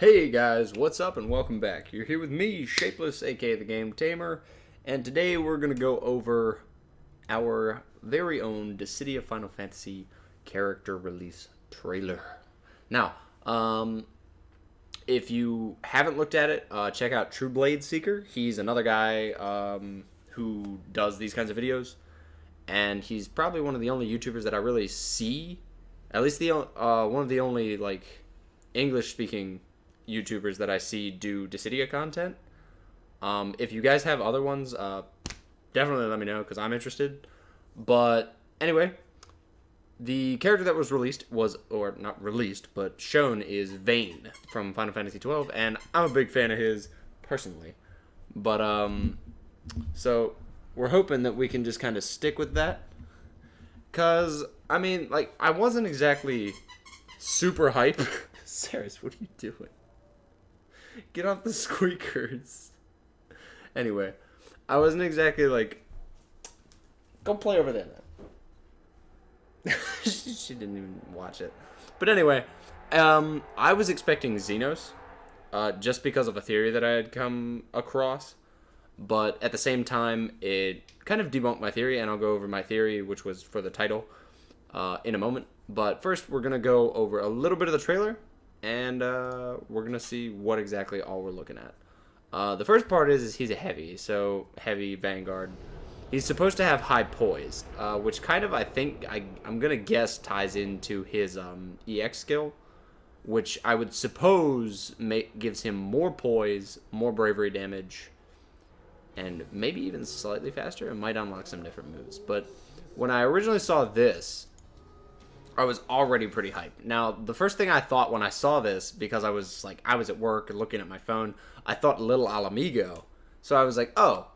Hey guys, what's up and welcome back. You're here with me, Shapeless, aka the Game Tamer, and today we're going to go over our very own Dissidia Final Fantasy character release trailer. Now, if you haven't looked at it, check out True Blade Seeker. He's another guy who does these kinds of videos, and he's probably one of the only YouTubers that I really see, at least the one of the only like English-speaking YouTubers that I see do Dissidia content. If you guys have other ones, definitely let me know because I'm interested. But anyway, the character that was released was, or not released, but shown is Vayne from Final Fantasy XII, and I'm a big fan of his personally. But so we're hoping that we can just kind of stick with that, cause I mean, like, I wasn't exactly super hype. Saris, what are you doing? Get off the squeakers. Anyway, I wasn't exactly like, go play over there then. She didn't even watch it. But anyway, I was expecting Xenos, just because of a theory that I had come across. But at the same time, it kind of debunked my theory, and I'll go over my theory, which was for the title, in a moment. But first, we're going to go over a little bit of the trailer, and we're going to see what exactly all we're looking at. The first part is he's a heavy, so heavy Vanguard. He's supposed to have high poise, which kind of, I think, I'm going to guess ties into his EX skill, which I would suppose gives him more poise, more bravery damage, and maybe even slightly faster. It might unlock some different moves. But when I originally saw this, I was already pretty hyped. Now, the first thing I thought when I saw this, because I was at work and looking at my phone, I thought Little Alamigo. So I was like, oh,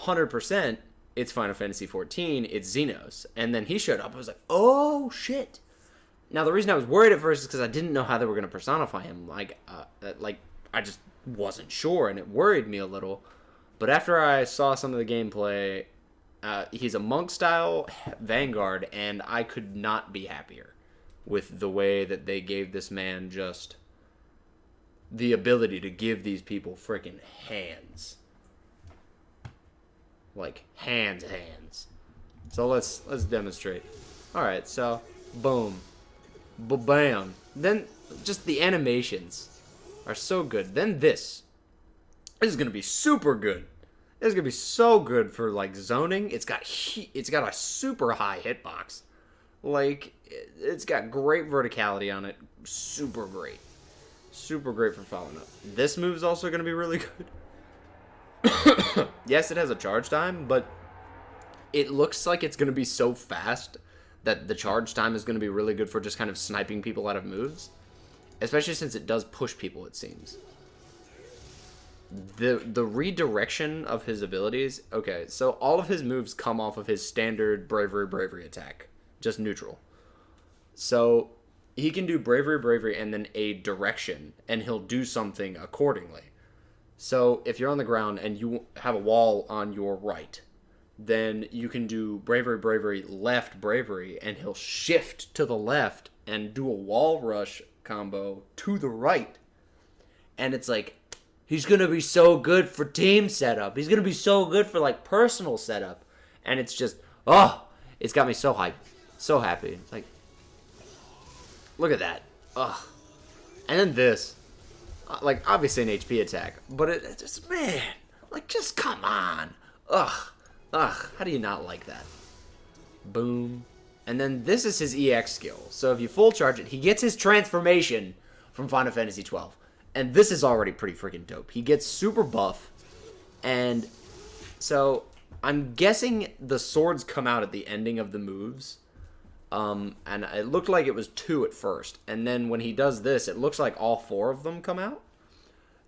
100%, it's Final Fantasy XIV, it's Xenos. And then he showed up. I was like, oh, shit. Now, the reason I was worried at first is because I didn't know how they were going to personify him. I just wasn't sure, and it worried me a little. But after I saw some of the gameplay, he's a monk-style Vanguard, and I could not be happier with the way that they gave this man just the ability to give these people freaking hands. Like, hands. So let's demonstrate. Alright, so, boom. Ba-bam. Then, just the animations are so good. Then this. This is going to be super good. This is going to be so good for, like, zoning. It's got a super high hitbox. Like, it's got great verticality on it. Super great. Super great for following up. This move is also going to be really good. Yes, it has a charge time, but it looks like it's going to be so fast that the charge time is going to be really good for just kind of sniping people out of moves. Especially since it does push people, it seems. The redirection of his abilities, okay, so all of his moves come off of his standard bravery attack, just neutral. So he can do bravery, and then a direction, and he'll do something accordingly. So if you're on the ground and you have a wall on your right, then you can do bravery, left bravery, and he'll shift to the left and do a wall rush combo to the right. And it's like, he's going to be so good for team setup. He's going to be so good for, like, personal setup. And it's just, oh, it's got me so hyped. So happy. Like, look at that. Ugh. And then this. Like, obviously an HP attack. But it just, man. Like, just come on. Ugh. How do you not like that? Boom. And then this is his EX skill. So if you full charge it, he gets his transformation from Final Fantasy XII. And this is already pretty freaking dope. He gets super buff. And so I'm guessing the swords come out at the ending of the moves. And it looked like it was 2 at first. And then when he does this, it looks like all 4 of them come out.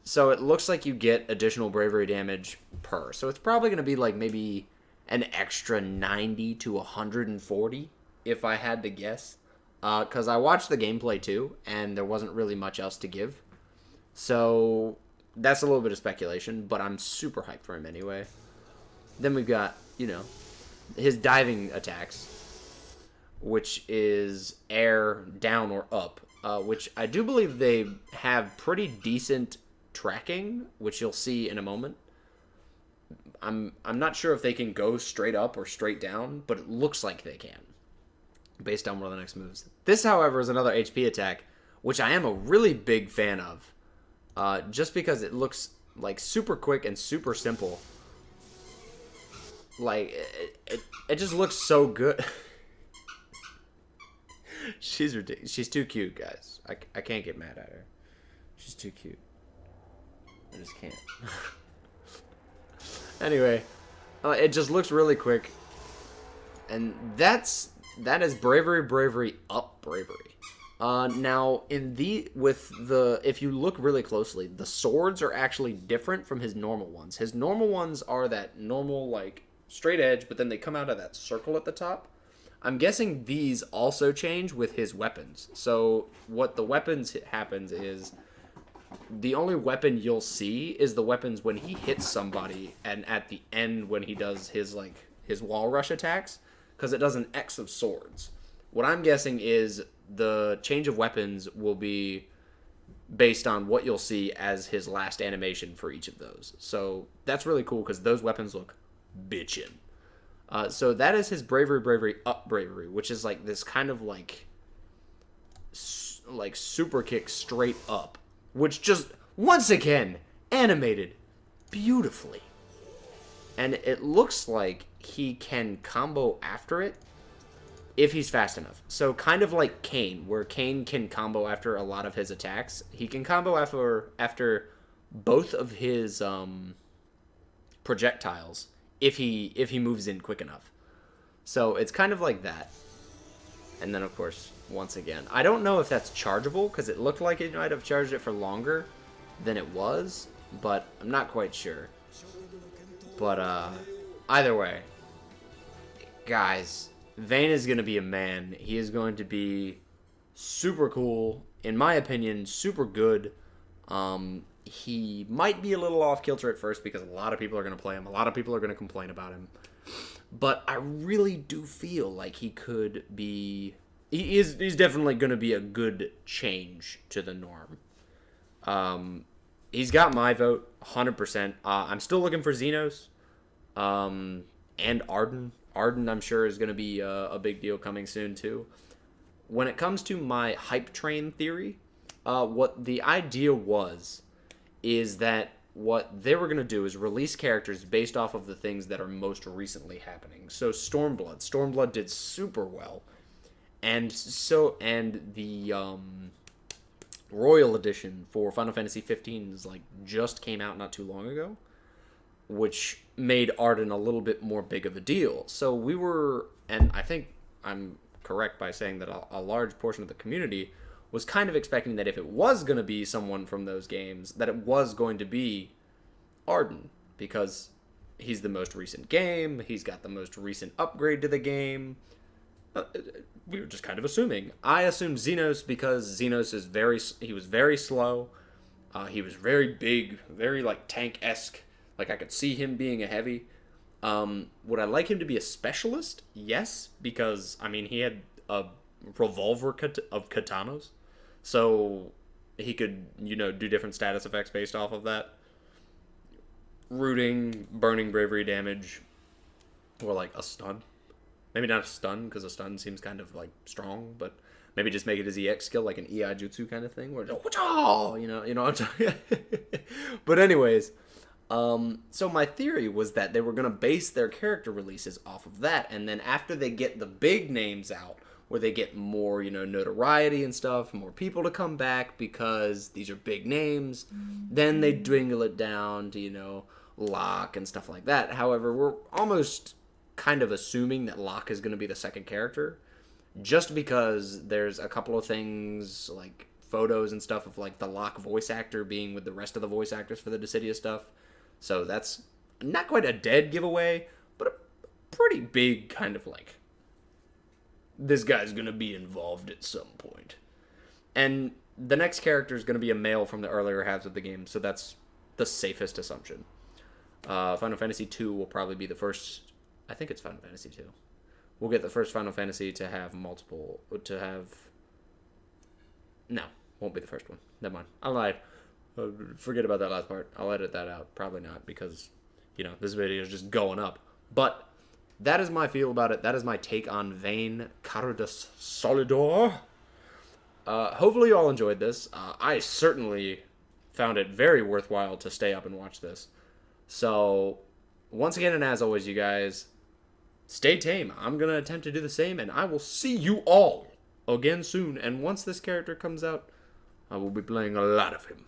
So it looks like you get additional bravery damage per. So it's probably going to be like maybe an extra 90 to 140 if I had to guess. Because I watched the gameplay too, and there wasn't really much else to give. So that's a little bit of speculation, but I'm super hyped for him anyway. Then we've got, his diving attacks, which is air, down, or up. which I do believe they have pretty decent tracking, which you'll see in a moment. I'm not sure if they can go straight up or straight down, but it looks like they can, based on one of the next moves. This, however, is another HP attack, which I am a really big fan of, just because it looks like super quick and super simple. Like, it just looks so good. She's ridiculous. She's too cute, guys. I can't get mad at her. She's too cute. I just can't. Anyway, it just looks really quick. And that is bravery, bravery, up bravery. Now, if you look really closely, the swords are actually different from his normal ones. His normal ones are that normal, like, straight edge, but then they come out of that circle at the top. I'm guessing these also change with his weapons. So what the weapons happens is the only weapon you'll see is the weapons when he hits somebody, and at the end when he does his wall rush attacks, because it does an X of swords. What I'm guessing is the change of weapons will be based on what you'll see as his last animation for each of those. So that's really cool because those weapons look bitchin'. So that is his bravery, bravery, up bravery, which is like this kind of like super kick straight up, which just once again animated beautifully. And it looks like he can combo after it if he's fast enough. So kind of like Kane, where Kane can combo after a lot of his attacks. He can combo after both of his projectiles if he moves in quick enough. So it's kind of like that. And then, of course, once again, I don't know if that's chargeable, because it looked like it might have charged it for longer than it was, but I'm not quite sure. But either way, guys, Vayne is going to be a man. He is going to be super cool. In my opinion, super good. He might be a little off kilter at first because a lot of people are going to play him. A lot of people are going to complain about him. But I really do feel like he could be... He's definitely going to be a good change to the norm. He's got my vote, 100%. I'm still looking for Xenos. And Arden. Arden, I'm sure, is going to be a big deal coming soon, too. When it comes to my hype train theory, what the idea is that what they were going to do is release characters based off of the things that are most recently happening. So Stormblood did super well. And the Royal Edition for Final Fantasy 15 is just came out not too long ago, which made Arden a little bit more big of a deal. So we were, and I think I'm correct by saying that a large portion of the community was kind of expecting that if it was going to be someone from those games, that it was going to be Arden, because he's the most recent game, he's got the most recent upgrade to the game. We were just kind of assuming. I assumed Xenos because Xenos he was very slow, he was very big, very tank-esque, I could see him being a heavy. Would I like him to be a specialist? Yes, because, he had a revolver of katanas. So he could, do different status effects based off of that. Rooting, burning bravery damage, or a stun. Maybe not a stun, because a stun seems kind of strong, but maybe just make it his EX skill, like an EI jutsu kind of thing, where just, you know what I'm talking. But anyways, so my theory was that they were going to base their character releases off of that, and then after they get the big names out, where they get more, notoriety and stuff, more people to come back because these are big names, then they dwindle it down to, Locke and stuff like that. However, we're almost kind of assuming that Locke is going to be the second character, just because there's a couple of things, photos and stuff of, the Locke voice actor being with the rest of the voice actors for the Dissidia stuff. So that's not quite a dead giveaway, but a pretty big kind of this guy's going to be involved at some point. And the next character is going to be a male from the earlier halves of the game, so that's the safest assumption. Final Fantasy II will probably be the first... I think it's Final Fantasy II. We'll get the first Final Fantasy to have No, won't be the first one. Never mind. I lied. Forget about that last part. I'll edit that out. Probably not, because, this video is just going up. But that is my feel about it. That is my take on Vayne Carudus Solidor. Hopefully you all enjoyed this. I certainly found it very worthwhile to stay up and watch this. So, once again, and as always, you guys, stay tame. I'm going to attempt to do the same, and I will see you all again soon. And once this character comes out, I will be playing a lot of him.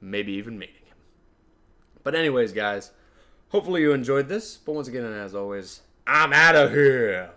Maybe even meeting him. But anyways, guys, hopefully you enjoyed this. But once again, and as always, I'm out of here.